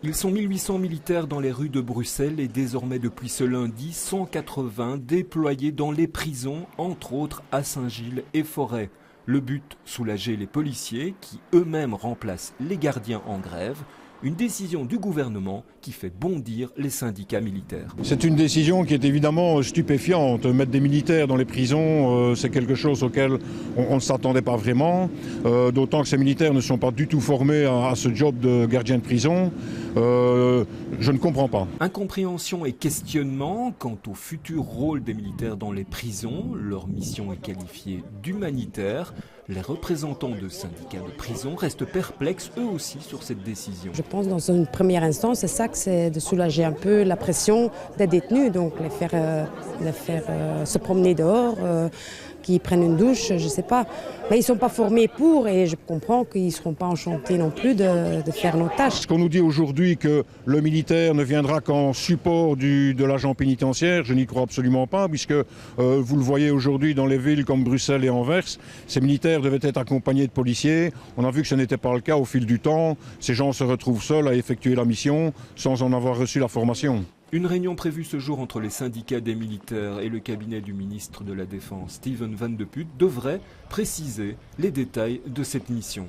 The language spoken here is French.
Ils sont 1800 militaires dans les rues de Bruxelles et désormais depuis ce lundi, 180 déployés dans les prisons, entre autres à Saint-Gilles et Forêt. Le but, soulager les policiers qui eux-mêmes remplacent les gardiens en grève. Une décision du gouvernement qui fait bondir les syndicats militaires. C'est une décision qui est évidemment stupéfiante. Mettre des militaires dans les prisons, c'est quelque chose auquel on ne s'attendait pas vraiment. D'autant que ces militaires ne sont pas du tout formés à ce job de gardien de prison. Je ne comprends pas. Incompréhension et questionnement quant au futur rôle des militaires dans les prisons. Leur mission est qualifiée d'humanitaire. Les représentants de syndicats de prison restent perplexes eux aussi sur cette décision. Je pense dans une première instance, c'est ça que c'est de soulager un peu la pression des détenus, donc les faire se promener dehors, qu'ils prennent une douche, je ne sais pas. Mais ils ne sont pas formés pour et je comprends qu'ils ne seront pas enchantés non plus de faire nos tâches. Ce qu'on nous dit aujourd'hui que le militaire ne viendra qu'en support de l'agent pénitentiaire, je n'y crois absolument pas, puisque vous le voyez aujourd'hui dans les villes comme Bruxelles et Anvers, ces militaires devaient être accompagnés de policiers. On a vu que ce n'était pas le cas au fil du temps. Ces gens se retrouvent seuls à effectuer la mission sans en avoir reçu la formation. Une réunion prévue ce jour entre les syndicats des militaires et le cabinet du ministre de la Défense, Steven Van de Putte, devrait préciser les détails de cette mission.